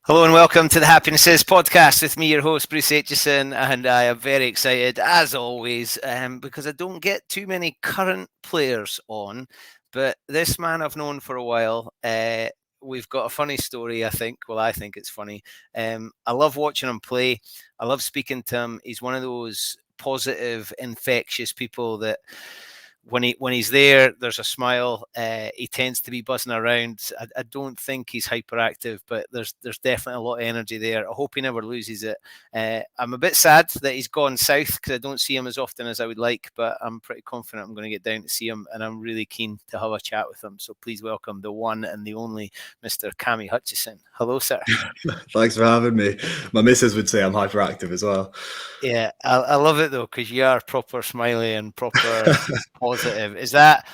Hello and welcome to the Happiness Is podcast with me, your host, Bruce Hutchinson, and I am very excited, as always, because I don't get too many current players on, but this man I've known for a while. We've got a funny story, I think. Well, I think it's funny. I love watching him play. I love speaking to him. He's one of those positive, infectious people that when he's there, there's a smile. He tends to be buzzing around. I don't think he's hyperactive, but there's definitely a lot of energy there. I hope he never loses it. I'm a bit sad that he's gone south because I don't see him as often as I would like, but I'm pretty confident I'm going to get down to see him, and I'm really keen to have a chat with him. So please welcome the one and the only Mr. Cammy Hutchinson. Hello, sir. Thanks for having me. My missus would say I'm hyperactive as well. Yeah, I love it though, because you are proper smiley and proper positive. Is that?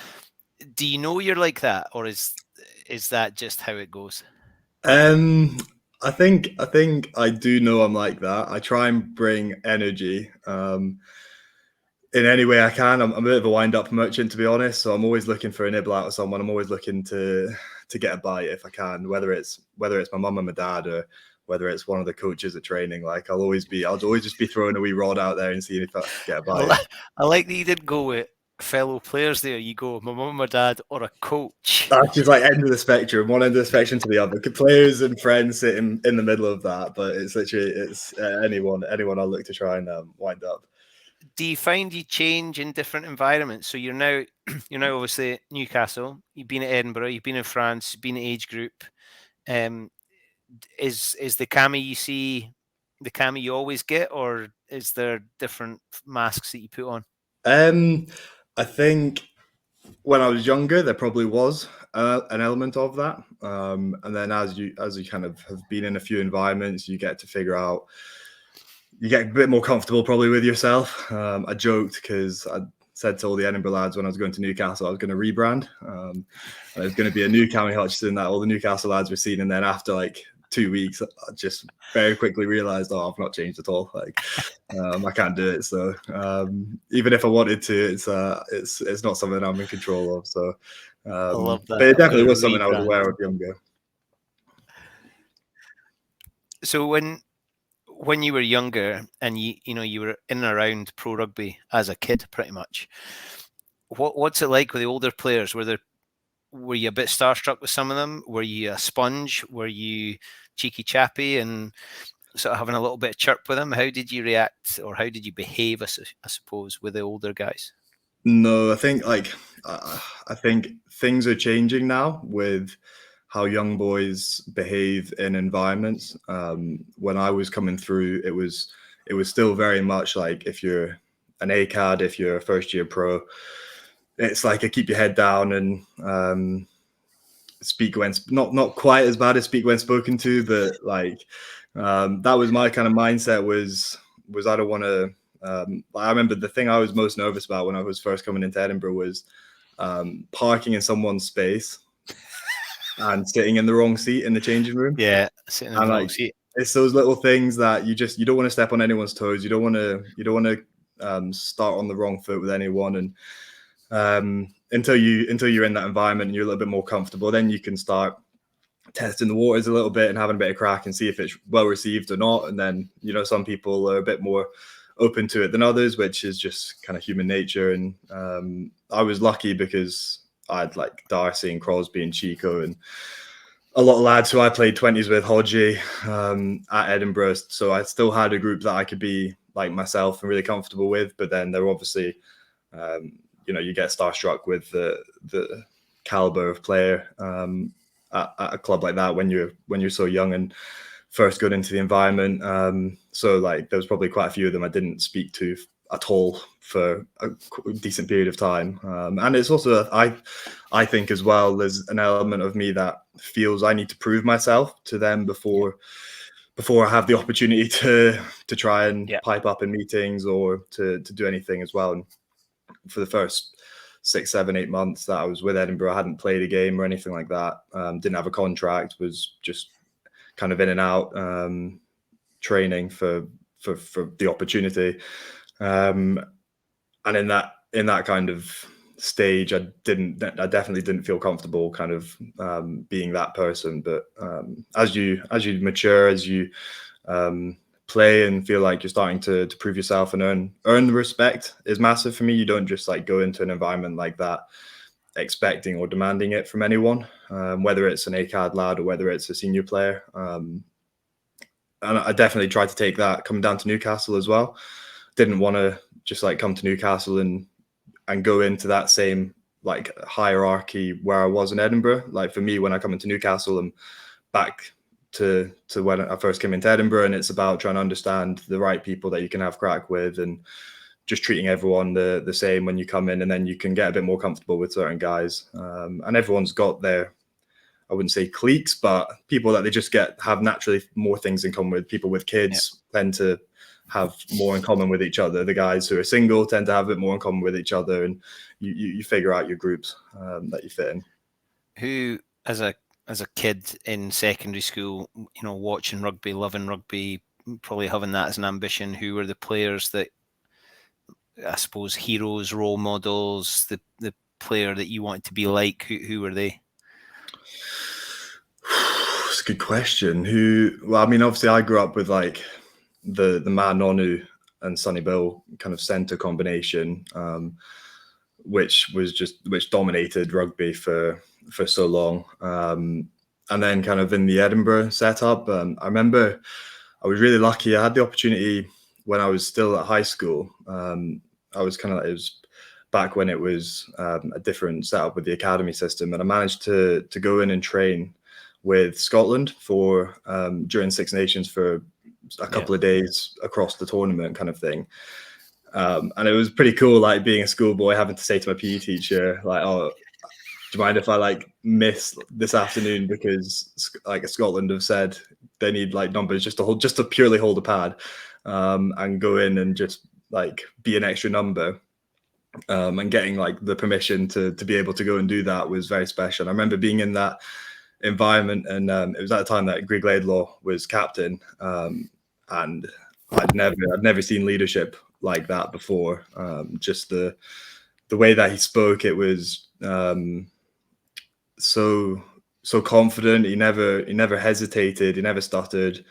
Do you know you're like that, or is that just how it goes? I think I do know I'm like that. I try and bring energy in any way I can. I'm a bit of a wind-up merchant, to be honest. So I'm always looking for a nibble out of someone. I'm always looking to get a bite if I can, whether it's my mum and my dad or whether it's one of the coaches at training. Like I'll always just be throwing a wee rod out there and seeing if I get a bite. I like that you didn't go with fellow players there. You go my mum, my dad, or a coach. That's just like end of the spectrum, one end of the spectrum to the other. Players and friends sit in the middle of that, but it's literally anyone I'll look to try and wind up. Do you find you change in different environments? So you're now obviously at Newcastle. You've been at Edinburgh. You've been in France. You've been at age group. Is the Cammy you see the Cammy you always get, or is there different masks that you put on? I think when I was younger, there probably was an element of that, and then as you kind of have been in a few environments, you get to figure out. You get a bit more comfortable probably with yourself. I joked because I said to all the Edinburgh lads when I was going to Newcastle, I was going to rebrand. And it was going to be a new Cammy Hutchinson that all the Newcastle lads were seeing. And then after like 2 weeks, I just very quickly realised, I've not changed at all. Like I can't do it. So even if I wanted to, it's not something I'm in control of. So I love that. But it definitely was something I was aware of younger. So when you were younger and you were in and around pro rugby as a kid, pretty much, what's it like with the older players? Were you a bit starstruck with some of them? Were you a sponge? Were you cheeky chappy and sort of having a little bit of chirp with them? How did you react, or how did you behave, I suppose, with the older guys? No, I think things are changing now with how young boys behave in environments. When I was coming through, it was still very much like if you're an ACAD, if you're a first year pro, it's like a keep your head down and speak when not quite as bad as speak when spoken to. But like that was my kind of mindset. Was I don't want to. I remember the thing I was most nervous about when I was first coming into Edinburgh was parking in someone's space and sitting in the wrong seat in the changing room. Yeah, sitting in the wrong seat. It's those little things that you don't want to step on anyone's toes. You don't want to start on the wrong foot with anyone, and until you're in that environment and you're a little bit more comfortable, then you can start testing the waters a little bit and having a bit of crack and see if it's well received or not. And then some people are a bit more open to it than others, which is just kind of human nature. And I was lucky because I had like Darcy and Crosby and Chico and a lot of lads who I played 20s with, Hodgie, at Edinburgh. So I still had a group that I could be like myself and really comfortable with. But then there obviously, you get starstruck with the caliber of player at a club like that when you're so young and first going into the environment. So like there was probably quite a few of them I didn't speak to at all for a decent period of time. And it's also, I think as well, there's an element of me that feels I need to prove myself to them before I have the opportunity to try and pipe up in meetings or to do anything as well. And for the first 6, 7, 8 months that I was with Edinburgh, I hadn't played a game or anything like that. Didn't have a contract, was just kind of in and out, training for the opportunity. And in that kind of stage, I definitely didn't feel comfortable kind of being that person. But as you mature, as you play and feel like you're starting to prove yourself and earn the respect is massive for me. You don't just like go into an environment like that expecting or demanding it from anyone, whether it's an ACAD lad or whether it's a senior player. And I definitely tried to take that coming down to Newcastle as well. Didn't want to just like come to Newcastle and go into that same like hierarchy where I was in Edinburgh. Like for me, when I come into Newcastle, I'm back to when I first came into Edinburgh, and it's about trying to understand the right people that you can have crack with and just treating everyone the same when you come in, and then you can get a bit more comfortable with certain guys. And everyone's got their, I wouldn't say cliques, but people that they just have naturally more things in common with. People with kids tend to have more in common with each other. The guys who are single tend to have a bit more in common with each other, and you figure out your groups that you fit in. Who, as a kid in secondary school, watching rugby, loving rugby, probably having that as an ambition, who were the players that, I suppose, heroes, role models, the player that you wanted to be like? Who were they? It's a good question. Well, I mean, obviously I grew up with like the Man Nonu and Sonny Bill kind of centre combination, which dominated rugby for so long. And then kind of in the Edinburgh setup, I remember I was really lucky. I had the opportunity when I was still at high school. I was kind of, it was back when it was a different setup with the academy system, and I managed to go in and train with Scotland for during Six Nations for a couple of days across the tournament kind of thing. And it was pretty cool, like being a schoolboy, having to say to my PE teacher, like, oh, do you mind if I like miss this afternoon because like Scotland have said they need like numbers just to purely hold a pad, and go in and just like be an extra number. And getting like the permission to be able to go and do that was very special. I remember being in that environment, and it was at the time that Greg Laidlaw was captain, and I'd never seen leadership like that before. Just the way that he spoke, it was so confident. He never hesitated. He never stuttered,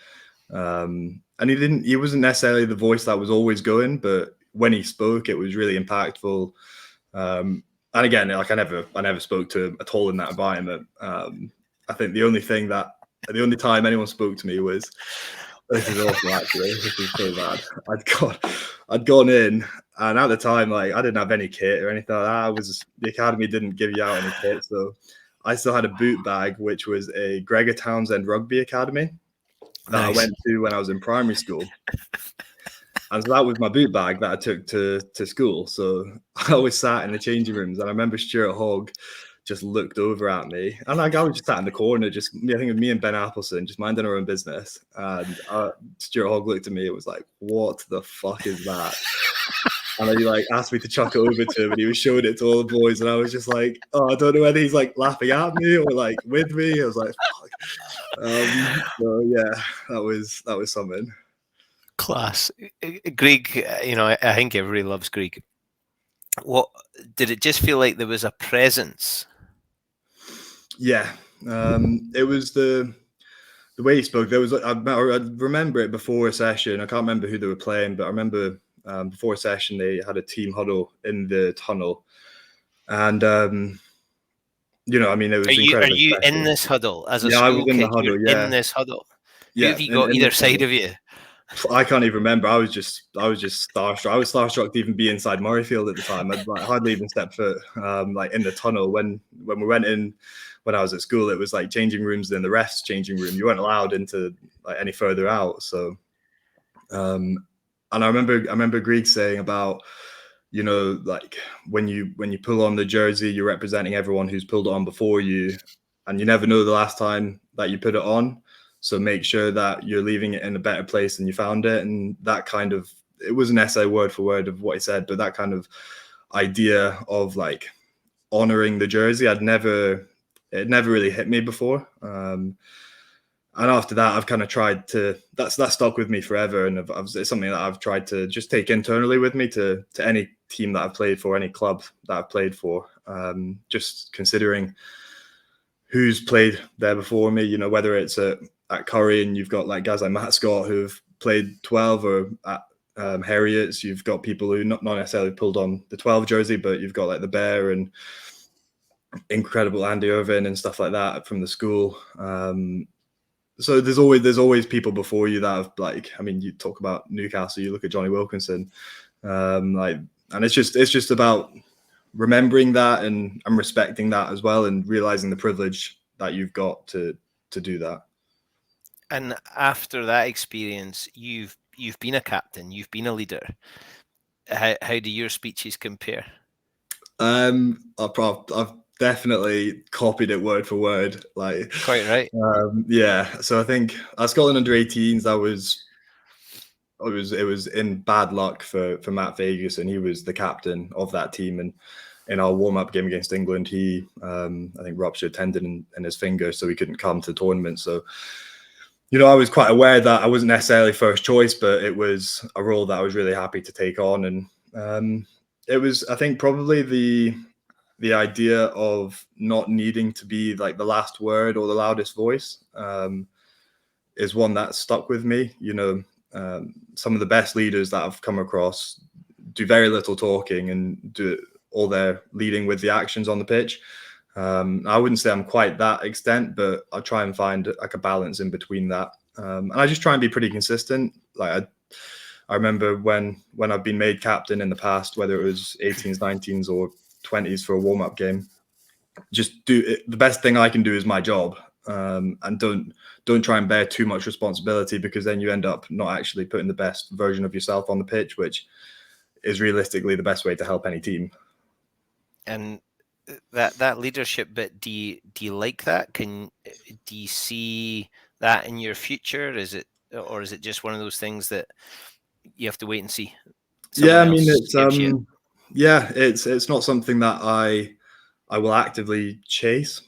and he wasn't necessarily the voice that was always going, but when he spoke, it was really impactful. And again, like I never spoke to him at all in that environment. I think the only time anyone spoke to me was, this is awful actually, this is so bad. I'd gone in, and at the time, like I didn't have any kit or anything like that. The academy didn't give you out any kit, so I still had a boot bag, which was a Gregor Townsend rugby academy that I went to when I was in primary school. And so that was my boot bag that I took to school. So I always sat in the changing rooms, and I remember Stuart Hogg just looked over at me, and like I was just sat in the corner, I think it was me and Ben Appleson just minding our own business. And Stuart Hogg looked at me. It was like, what the fuck is that? And then he like asked me to chuck it over to him, and he was showing it to all the boys, and I was just like, oh, I don't know whether he's like laughing at me or like with me. I was like, fuck. So yeah, that was something. Class. Greg, I think everybody loves Greg. What did it just feel like there was a presence? Yeah, it was the way he spoke. There was, I remember it before a session. I can't remember who they were playing, but I remember before a session they had a team huddle in the tunnel, and I mean, it was incredible. Are you in this huddle as a school I was in kid? the huddle. You're in this huddle. Yeah, who have you got either side of you? I can't even remember. I was just starstruck. I was starstruck to even be inside Murrayfield at the time. I'd like hardly even stepped foot like in the tunnel when we went in. When I was at school, it was like changing rooms in the refs' changing room. You weren't allowed into like any further out. So, and I remember Greg saying about, like when you pull on the jersey, you're representing everyone who's pulled it on before you, and you never know the last time that you put it on. So make sure that you're leaving it in a better place than you found it. And that kind of, it wasn't necessarily word for word of what he said, but that kind of idea of like honoring the jersey, it never really hit me before. And after that, I've kind of tried to, that stuck with me forever. And it's something that I've tried to just take internally with me to any team that I've played for, any club that I've played for. Just considering who's played there before me, whether it's at Curry and you've got like guys like Matt Scott who've played 12, or at Harriets, you've got people who not necessarily pulled on the 12 jersey, but you've got like the Bear and incredible Andy Irvin and stuff like that from the school. So there's always people before you that have, like, I mean, you talk about Newcastle, you look at Johnny Wilkinson, and it's just about remembering that and respecting that as well, and realizing the privilege that you've got to do that. And after that experience, you've been a captain, you've been a leader. How do your speeches compare? I've definitely copied it word for word. Like, quite right. Yeah. So I think at Scotland under-18s, it was in bad luck for Matt Vegas, and he was the captain of that team. And in our warm-up game against England, he I think ruptured tendon in his finger, so he couldn't come to the tournament. So, I was quite aware that I wasn't necessarily first choice, but it was a role that I was really happy to take on. And it was, I think, probably the idea of not needing to be like the last word or the loudest voice is one that stuck with me. Some of the best leaders that I've come across do very little talking and do all their leading with the actions on the pitch. I wouldn't say I'm quite that extent, but I try and find like a balance in between that. And I just try and be pretty consistent. Like I remember when I've been made captain in the past, whether it was 18s, 19s or 20s for a warm-up game, just do it. The best thing I can do is my job. And don't try and bear too much responsibility, because then you end up not actually putting the best version of yourself on the pitch, which is realistically the best way to help any team. And that leadership bit, do you like that? Do you see that in your future? Is it just one of those things that you have to wait and see? Yeah, I mean, it's not something that I will actively chase,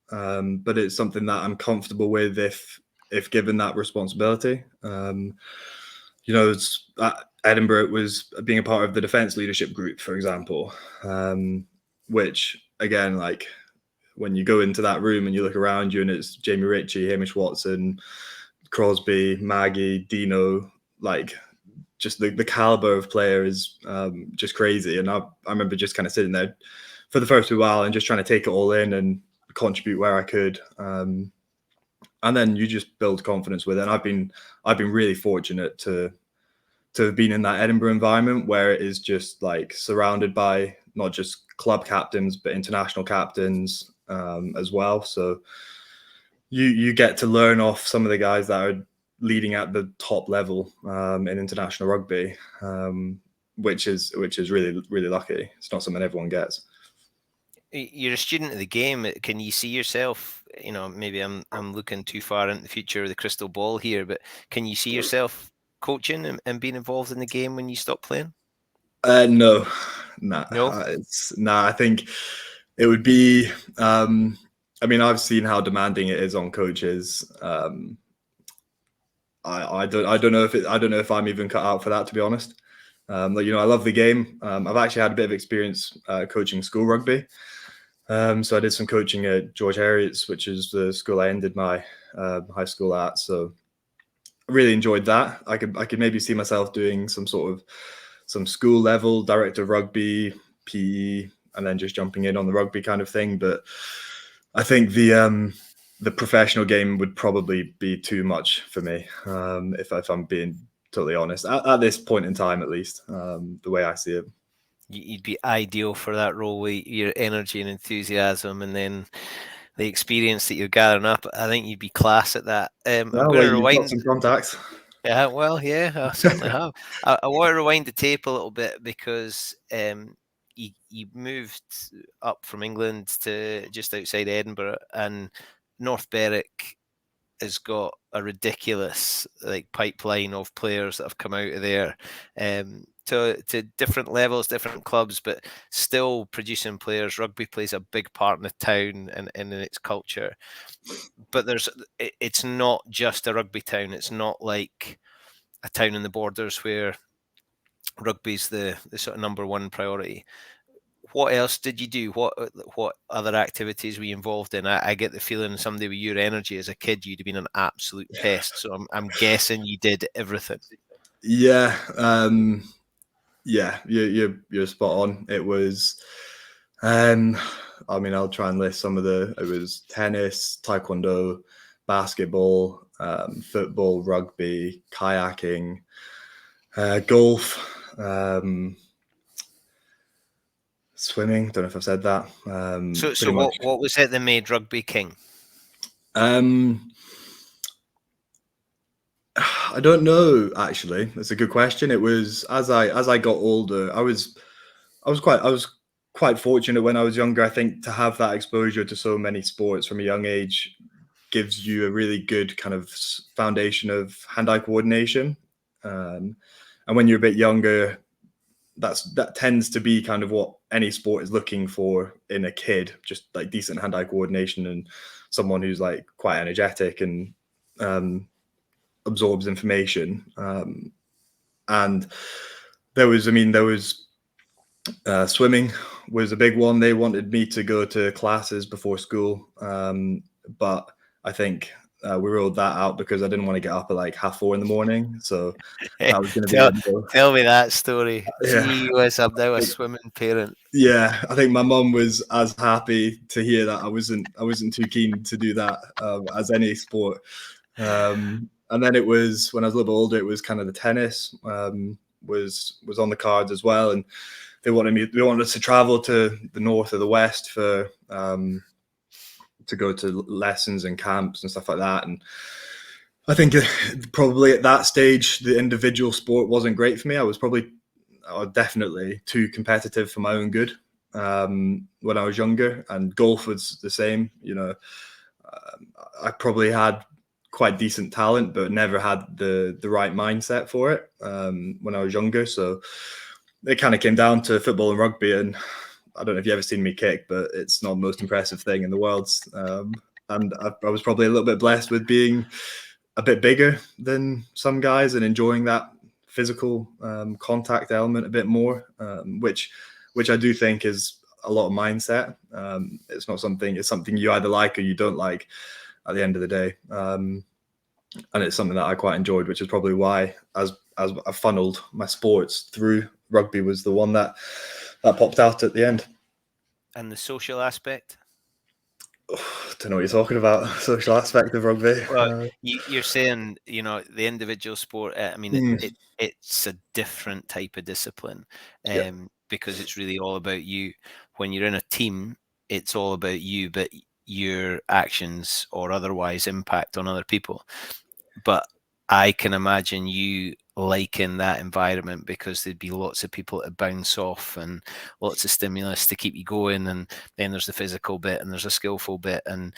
but it's something that I'm comfortable with if given that responsibility. It's at Edinburgh, it was being a part of the defence leadership group, for example, which again, like when you go into that room and you look around you and it's Jamie Ritchie, Hamish Watson, Crosby, Maggie, Dino, like just the caliber of player is just crazy. And I remember just kind of sitting there for the first while and just trying to take it all in and contribute where I could. And then you just build confidence with it. And I've been really fortunate to have been in that Edinburgh environment where it is just like surrounded by not just club captains, but international captains as well. So you get to learn off some of the guys that are leading at the top level in international rugby, which is really, really lucky. It's not something everyone gets. You're a student of the game. Can you see yourself, maybe I'm looking too far into the future of the crystal ball here, but can you see yourself coaching and being involved in the game when you stop playing? No. I think it would be, I mean, I've seen how demanding it is on coaches. I don't know if I'm even cut out for that, to be honest. I love the game. I've actually had a bit of experience coaching school rugby. So I did some coaching at George Heriot's, which is the school I ended my high school at. So I really enjoyed that. I could maybe see myself doing some school level director of rugby, PE, and then just jumping in on the rugby kind of thing. But I think the professional game would probably be too much for me, if I'm being totally honest, at this point in time, at least, the way I see it. You'd be ideal for that role with your energy and enthusiasm, and then the experience that you're gathering up. I think you'd be class at that. I'm going to rewind. You've got some contacts. Yeah, well, yeah, I certainly have. I want to rewind the tape a little bit, because you moved up from England to just outside Edinburgh, and North Berwick has got a ridiculous pipeline of players that have come out of there to different levels, different clubs, but still producing players. Rugby plays a big part in the town and in its culture. But it's not just a rugby town. It's not like a town in the Borders where rugby's the sort of number one priority. What else did you do? What other activities were you involved in? I get the feeling somebody with your energy as a kid, you'd have been an absolute pest. So I'm guessing you did everything. Yeah, yeah, you're spot on. It was, I mean, I'll try and list some of it was tennis, taekwondo, basketball, football, rugby, kayaking, golf, swimming. Don't know if I've said that. So what was it that made rugby king? I don't know. Actually, that's a good question. It was as I got older, I was quite fortunate when I was younger. I think to have that exposure to so many sports from a young age gives you a really good kind of foundation of hand-eye coordination. And when you're a bit younger, that tends to be kind of what any sport is looking for in a kid, just like decent hand-eye coordination and someone who's like quite energetic and absorbs information. And there was swimming was a big one. They wanted me to go to classes before school, but I think we ruled that out because I didn't want to get up at like 4:30 in the morning. So that was going to be a no. Tell me that story. Yeah. Gee whiz, I'm now a swimming parent. Yeah, I think my mum was as happy to hear that I wasn't too keen to do that as any sport. And then it was when I was a little bit older, it was kind of the tennis was on the cards as well, and they wanted us to travel to the north or the west for to go to lessons and camps and stuff like that. And I think probably at that stage the individual sport wasn't great for me. I was definitely too competitive for my own good when I was younger, and golf was the same. You know, I probably had quite decent talent, but never had the right mindset for it when I was younger. So it kind of came down to football and rugby. And I don't know if you've ever seen me kick, but it's not the most impressive thing in the world. And I was probably a little bit blessed with being a bit bigger than some guys and enjoying that physical contact element a bit more, which I do think is a lot of mindset. It's something you either like or you don't like at the end of the day. And it's something that I quite enjoyed, which is probably why as I funneled my sports through, rugby was the one that popped out at the end. And the social aspect? I don't know what you're talking about. Social aspect of rugby. Well, you're saying, you know, the individual sport. I mean, it's a different type of discipline, because it's really all about you. When you're in a team, it's all about you, but your actions or otherwise impact on other people. But I can imagine you liking that environment because there'd be lots of people to bounce off and lots of stimulus to keep you going, and then there's the physical bit and there's a skillful bit, and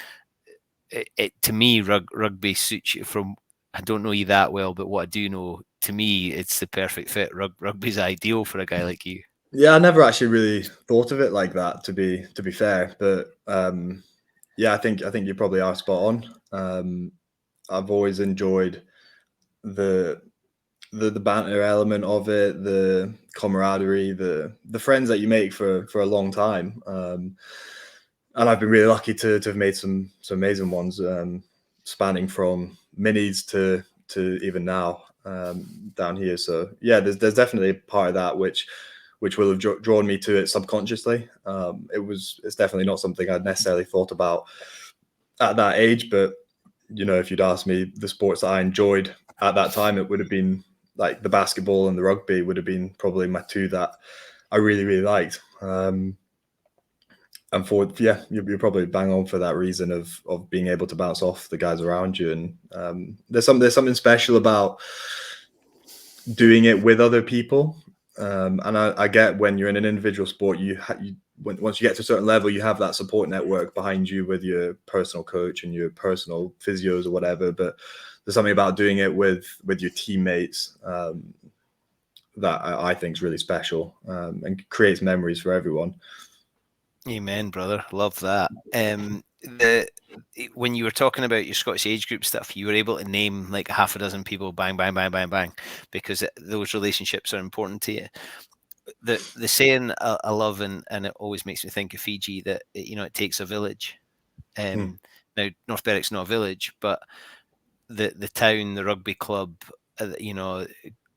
it to me rugby suits you. From I don't know you that well, but what I do know, to me it's the perfect fit. Rugby's ideal for a guy like you. Yeah, I never actually really thought of it like that, to be fair, but yeah, I think you probably are spot on. I've always enjoyed the banter element of it, the camaraderie, the friends that you make for a long time. And I've been really lucky to have made some amazing ones, spanning from minis to even now down here. So yeah, there's definitely a part of that which will have drawn me to it subconsciously. It's definitely not something I'd necessarily thought about at that age, but you know, if you'd asked me the sports that I enjoyed at that time, it would have been like the basketball and the rugby would have been probably my two that I really, really liked. And you're probably bang on for that reason of being able to bounce off the guys around you. And there's something special about doing it with other people. And I get when you're in an individual sport, once you get to a certain level, you have that support network behind you with your personal coach and your personal physios or whatever. But there's something about doing it with your teammates that I think is really special and creates memories for everyone. Amen, brother. Love that. when you were talking about your Scottish age group stuff, you were able to name like half a dozen people, bang, bang, bang, bang, bang, because those relationships are important to you. The saying I love, and it always makes me think of Fiji, that it takes a village. Now North Berwick's not a village, but the town, the rugby club,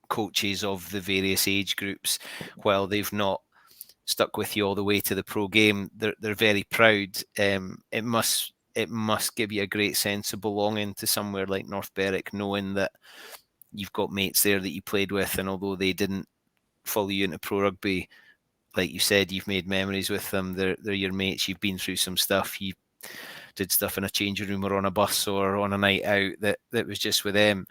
coaches of the various age groups, while they've not stuck with you all the way to the pro game, they're very proud. It must give you a great sense of belonging to somewhere like North Berwick, knowing that you've got mates there that you played with, and although they didn't follow you into pro rugby, like you said, you've made memories with them. They're your mates. You've been through some stuff. You did stuff in a changing room or on a bus or on a night out that was just with them.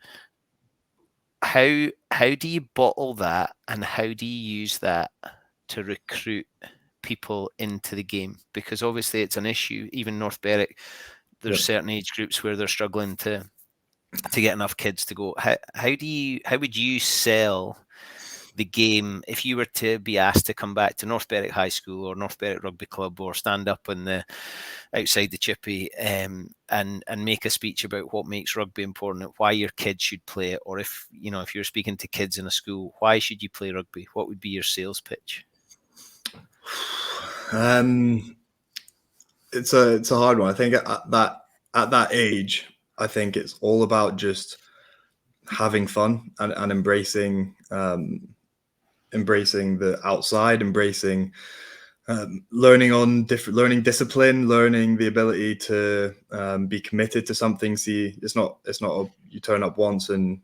How do you bottle that, and how do you use that to recruit people into the game? Because obviously it's an issue. Even North Berwick, there's certain age groups where they're struggling to get enough kids to go. How would you sell the game if you were to be asked to come back to North Berwick High School or North Berwick Rugby Club, or stand up in the outside the chippy and make a speech about what makes rugby important, why your kids should play it, or if you're speaking to kids in a school, why should you play rugby? What would be your sales pitch? It's a hard one. I think at that age, I think it's all about just having fun and embracing the outside, embracing learning discipline, learning the ability to be committed to something. See, it's not you turn up once and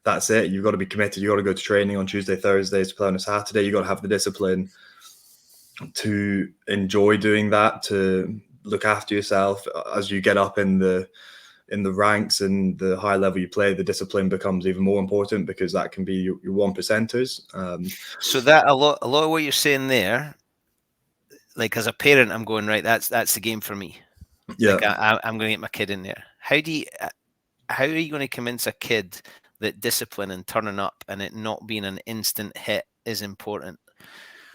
that's it. You've got to be committed. You've got to go to training on Tuesday, Thursdays, to play on a Saturday. You've got to have the discipline to enjoy doing that, to look after yourself. As you get up in the ranks and the high level you play, the discipline becomes even more important, because that can be your 1%ers. So that a lot of what you're saying there, like as a parent, I'm going, right, that's the game for me. Yeah. Like I'm going to get my kid in there. How are you going to convince a kid that discipline and turning up and it not being an instant hit is important?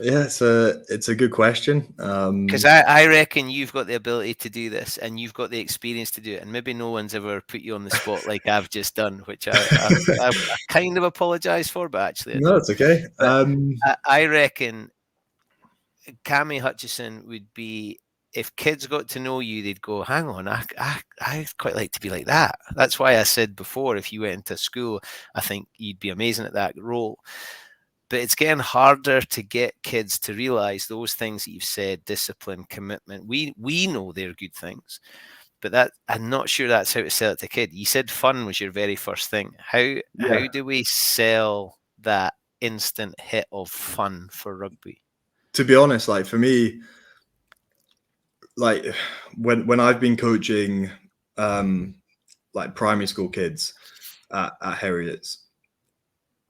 Yeah, it's a good question. Because I reckon you've got the ability to do this, and you've got the experience to do it, and maybe no one's ever put you on the spot like I've just done, which I kind of apologise for, but actually no, it's okay. I reckon Cammy Hutchinson would be, if kids got to know you, they'd go, hang on, I'd quite like to be like that. That's why I said before, if you went into school, I think you'd be amazing at that role. But it's getting harder to get kids to realise those things that you've said, discipline, commitment. We know they're good things, but that I'm not sure that's how to sell it to kid. You said fun was your very first thing. How do we sell that instant hit of fun for rugby? To be honest, like for me, like when I've been coaching like primary school kids at Harriet's,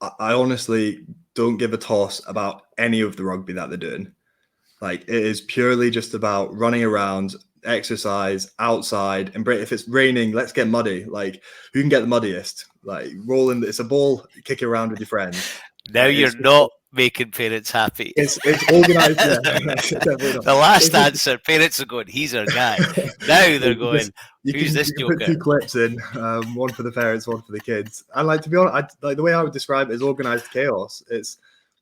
I honestly don't give a toss about any of the rugby that they're doing. Like, it is purely just about running around, exercise, outside, and if it's raining, let's get muddy. Like, who can get the muddiest? Like, rolling, it's a ball, kick it around with your friends. Now you're not making parents happy. It's organised. Yeah. The last answer, parents are going, he's our guy. Now they're going, who's this joker? Put 2 clips in, one for the parents, one for the kids. And like, to be honest, like the way I would describe it is organised chaos.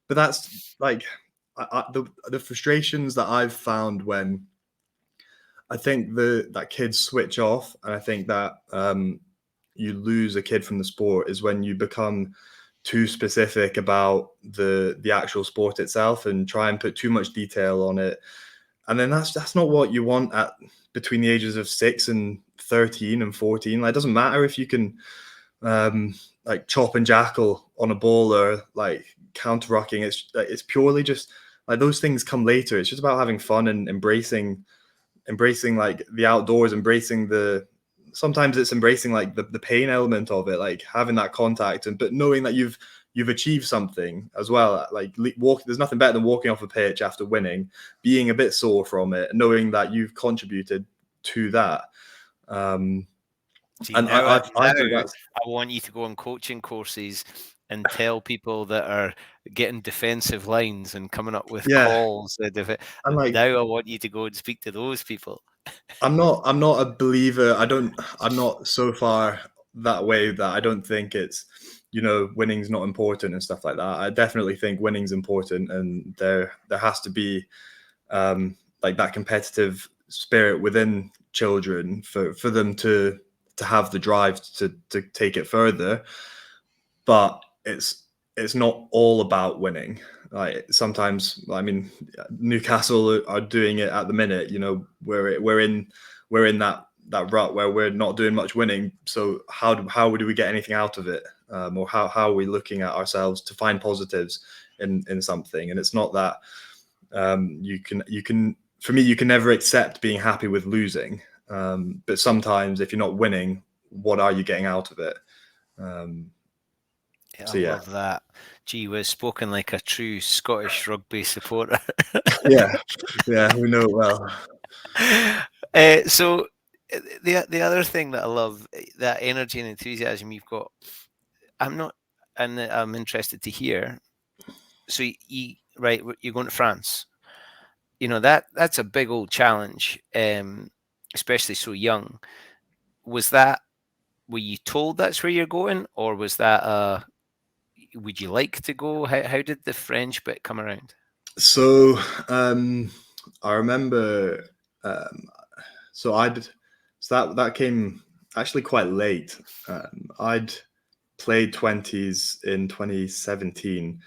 But that's like the frustrations that I've found when I think that kids switch off, and I think that you lose a kid from the sport, is when you become too specific about the actual sport itself and try and put too much detail on it. And then that's not what you want at between the ages of 6 and 13 and 14. Like, it doesn't matter if you can like chop and jackal on a ball or like counter rucking. It's purely just like those things come later. It's just about having fun and embracing like the outdoors, sometimes it's embracing like the pain element of it, like having that contact, but knowing that you've achieved something as well. Like, there's nothing better than walking off a pitch after winning, being a bit sore from it, knowing that you've contributed to that. See, and I want you to go on coaching courses and tell people that are getting defensive lines and coming up with calls. And like, now I want you to go and speak to those people. I'm not a believer. I'm not so far that way that I don't think it's, winning's not important and stuff like that. I definitely think winning's important, and there has to be like that competitive spirit within children for them to have the drive to take it further. But it's not all about winning. Like sometimes, I mean, Newcastle are doing it at the minute. We're in that rut where we're not doing much winning. So how do we get anything out of it, or how are we looking at ourselves to find positives in something? And it's not that you can for me, you can never accept being happy with losing. But sometimes, if you're not winning, what are you getting out of it? I love that. Gee whiz, spoken like a true Scottish rugby supporter. yeah, we know it well. So the other thing that I love, that energy and enthusiasm you've got, I'm interested to hear. So right, you're going to France. That's a big old challenge, especially so young. Were you told that's where you're going, or was that would you like to go? How did the French bit come around? So I remember, that came actually quite late. I'd played 20s in 2017,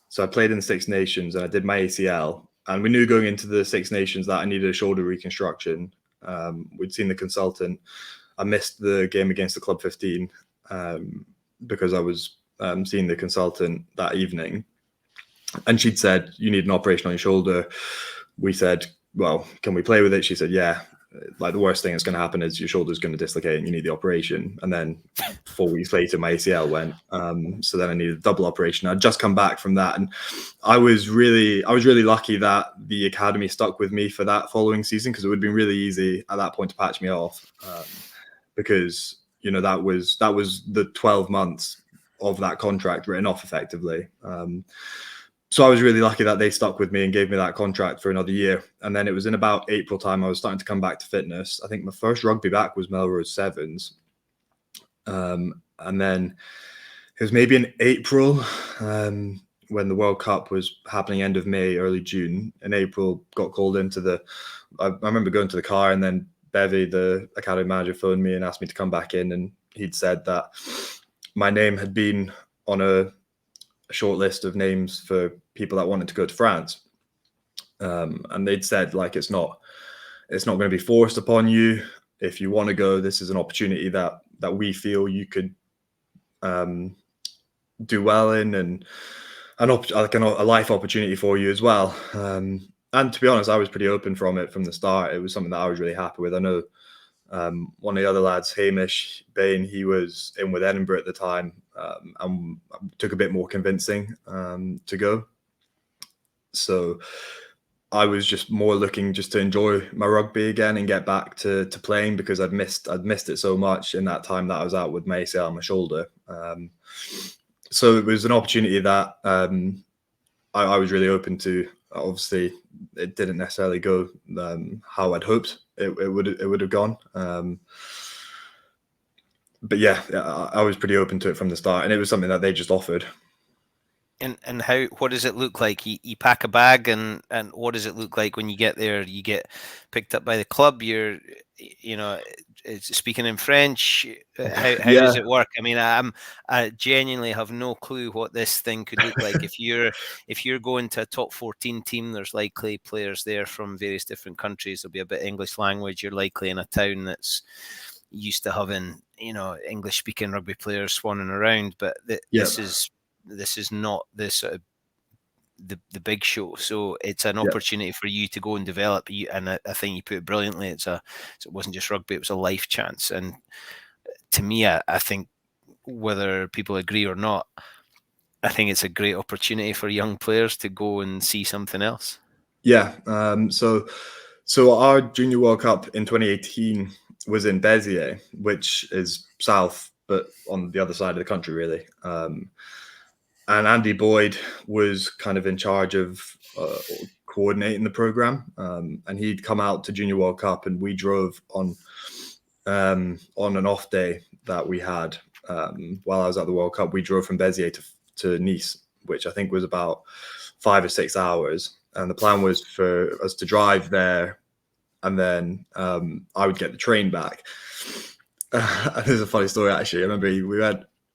so I played in the Six Nations and I did my ACL. And we knew going into the Six Nations that I needed a shoulder reconstruction. We'd seen the consultant. I missed the game against the Club 15 because I was seeing the consultant that evening. And she'd said, you need an operation on your shoulder. We said, well, can we play with it? She said, yeah. Like the worst thing that's going to happen is your shoulder's going to dislocate and you need the operation. And then 4 weeks later, my ACL went. So then I needed a double operation. I'd just come back from that. And I was really lucky that the academy stuck with me for that following season, because it would have been really easy at that point to patch me off. Because, that was the 12 months of that contract written off effectively. So I was really lucky that they stuck with me and gave me that contract for another year. And then it was in about April time, I was starting to come back to fitness. I think my first rugby back was Melrose Sevens. And then it was maybe in April when the World Cup was happening, end of May, early June. In April, got called into I remember going to the car, and then Bevy, the academy manager, phoned me and asked me to come back in. And he'd said that my name had been on a short list of names for people that wanted to go to France. And they'd said, like, it's not going to be forced upon you. If you want to go, this is an opportunity that we feel you could do well in, and a life opportunity for you as well. And to be honest, I was pretty open from the start. It was something that I was really happy with. I know one of the other lads, Hamish Bain, he was in with Edinburgh at the time, and took a bit more convincing to go. So I was just more looking just to enjoy my rugby again and get back to playing, because I'd missed it so much in that time that I was out with my ACL on my shoulder. So it was an opportunity that I was really open to. Obviously, it didn't necessarily go how I'd hoped it would have gone. But yeah, I was pretty open to it from the start, and it was something that they just offered. And what does it look like? You pack a bag, and what does it look like when you get there? You get picked up by the club. You're, speaking in French. How does it work? I mean, I genuinely have no clue what this thing could look like. If you're going to a top 14 team, there's likely players there from various different countries. There'll be a bit of English language. You're likely in a town that's used to having English speaking rugby players swanning around, but this is not the sort of the big show. So it's an opportunity for you to go and develop. And I think you put it brilliantly. It wasn't just rugby; it was a life chance. And to me, I think, whether people agree or not, I think it's a great opportunity for young players to go and see something else. Yeah. So our Junior World Cup in 2018 was in Béziers, which is south, but on the other side of the country, really. And Andy Boyd was kind of in charge of coordinating the program, and he'd come out to Junior World Cup, and we drove on an off day that we had while I was at the World Cup. We drove from Béziers to Nice, which I think was about 5 or 6 hours, and the plan was for us to drive there, and then I would get the train back. There's a funny story actually. I remember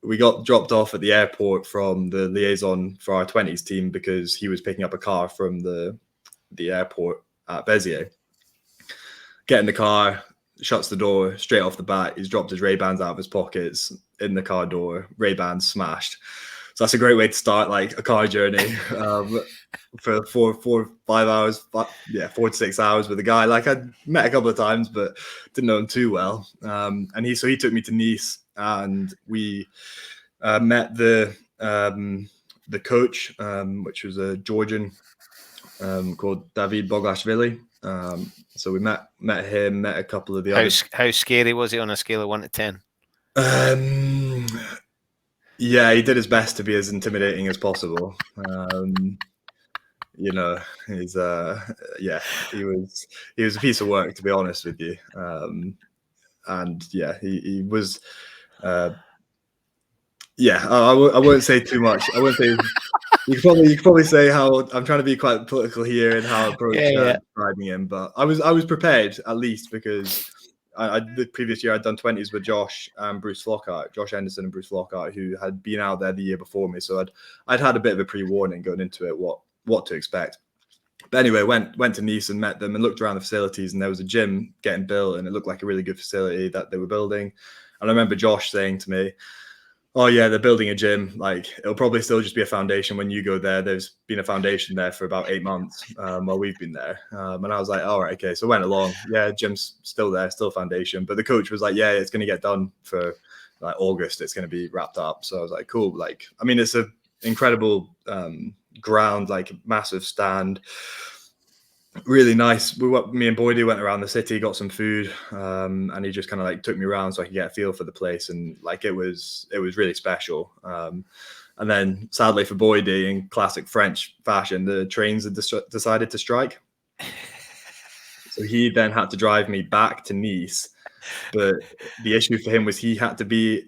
we got dropped off at the airport from the liaison for our 20s team because he was picking up a car from the airport at Béziers. Get in the car, shuts the door straight off the bat. He's dropped his Ray-Bans out of his pockets in the car door. Ray-Bans smashed. So that's a great way to start like a car journey for 4 to 5 hours. 4 to 6 hours with a guy like I'd met a couple of times, but didn't know him too well. And he took me to Nice, and we met the coach, which was a Georgian called David Bogashvili. So we met him, met a couple of the others. How scary was he on a scale of 1 to 10? Yeah, he did his best to be as intimidating as possible. He's he was a piece of work, to be honest with you. And yeah, he was. I won't say too much. I won't say. You could probably say how I'm trying to be quite political here and how I approach describing him, but I was prepared at least because the previous year I'd done 20s with Josh Henderson and Bruce Flockhart, who had been out there the year before me, so I'd had a bit of a pre-warning going into it what to expect. But anyway, went to Nice and met them and looked around the facilities, and there was a gym getting built, and it looked like a really good facility that they were building. And I remember Josh saying to me, "Oh yeah, they're building a gym. Like it'll probably still just be a foundation when you go there. There's been a foundation there for about 8 months while we've been there." And I was like, "All right, okay." So I went along. Yeah, gym's still there, still foundation. But the coach was like, "Yeah, it's going to get done for like August. It's going to be wrapped up." So I was like, "Cool." Like, I mean, it's an incredible ground, like massive stand. Really nice. Me and Boydie went around the city, got some food, and he just kind of like took me around so I could get a feel for the place, and like it was really special. And then sadly for Boydie, in classic French fashion, the trains had decided to strike, so he then had to drive me back to Nice. But the issue for him was he had to be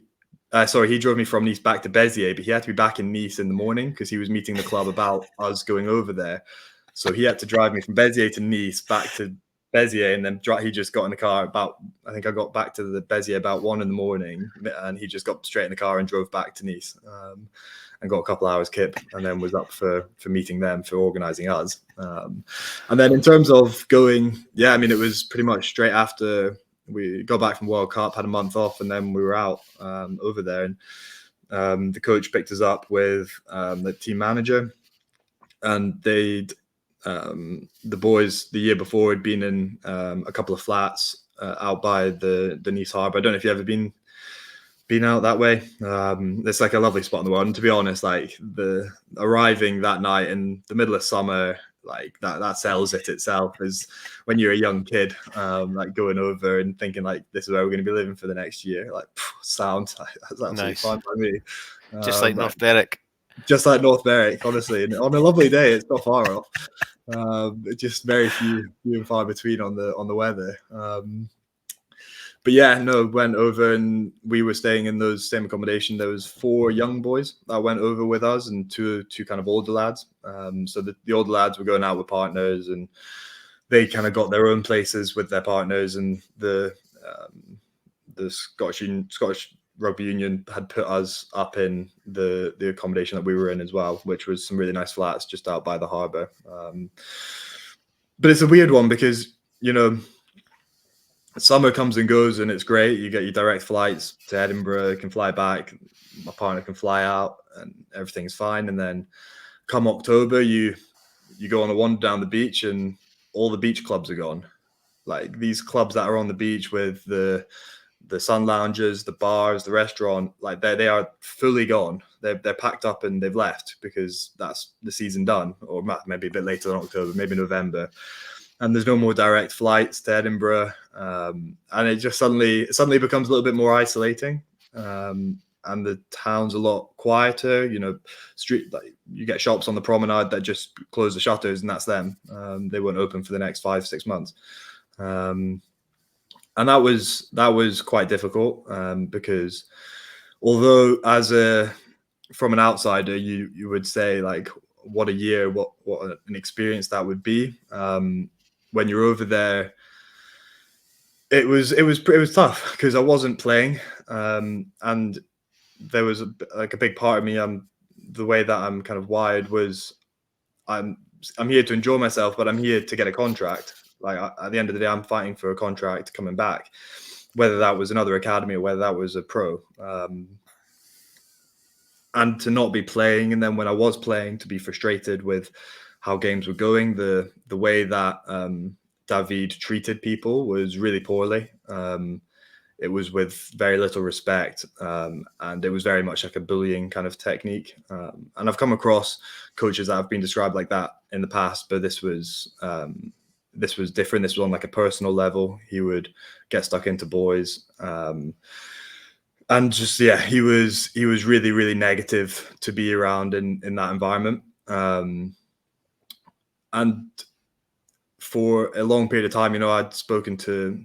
he drove me from Nice back to Béziers, but he had to be back in Nice in the morning because he was meeting the club about us going over there. So he had to drive me from Béziers to Nice, back to Béziers, and then he just got in the car I think I got back to the Béziers about 1 a.m, and he just got straight in the car and drove back to Nice, and got a couple hours kip, and then was up for meeting them, for organising us. And then in terms of going, yeah, I mean, it was pretty much straight after we got back from World Cup, had a month off, and then we were out over there. And the coach picked us up with the team manager, and the boys the year before had been in a couple of flats out by the Nice Harbour. I don't know if you've ever been out that way. It's like a lovely spot in the world. And to be honest, like the arriving that night in the middle of summer, like that sells it itself. Is when you're a young kid, like going over and thinking like this is where we're going to be living for the next year. Like sound, that's absolutely Nice. fine by me. Just like North Berwick. Just like North Berwick, honestly. And on a lovely day, it's not far off. Just very few and far between on the weather. But yeah, no, went over and we were staying in those same accommodation. There was 4 young boys that went over with us and two kind of older lads. So the older lads were going out with partners, and they kind of got their own places with their partners. And the Scottish Rugby Union had put us up in the accommodation that we were in as well, which was some really nice flats just out by the harbour. But it's a weird one because, you know, summer comes and goes and it's great. You get your direct flights to Edinburgh, can fly back, my partner can fly out and everything's fine. And then come October, you go on a wander down the beach and all the beach clubs are gone. Like these clubs that are on the beach with the sun lounges, the bars, the restaurant, like they are fully gone. They're packed up and they've left because that's the season done, or maybe a bit later than October, maybe November. And there's no more direct flights to Edinburgh, and it just suddenly becomes a little bit more isolating. and the town's a lot quieter. You know, like you get shops on the promenade that just close the shutters and that's them. They won't open for the next 5-6 months. And that was quite difficult, because although from an outsider, you would say like, what a year, what an experience that would be. When you're over there, it was tough because I wasn't playing, and there was a big part of me. The way that I'm kind of wired was, I'm here to enjoy myself, but I'm here to get a contract. Like at the end of the day, I'm fighting for a contract coming back, whether that was another academy or whether that was a pro. And to not be playing, and then when I was playing, to be frustrated with how games were going, the way that David treated people was really poorly. It was with very little respect, and it was very much like a bullying kind of technique. And I've come across coaches that have been described like that in the past, but this was different. This was on like a personal level. He would get stuck into boys. And just, yeah, he was really, really negative to be around in that environment. And for a long period of time, you know, I'd spoken to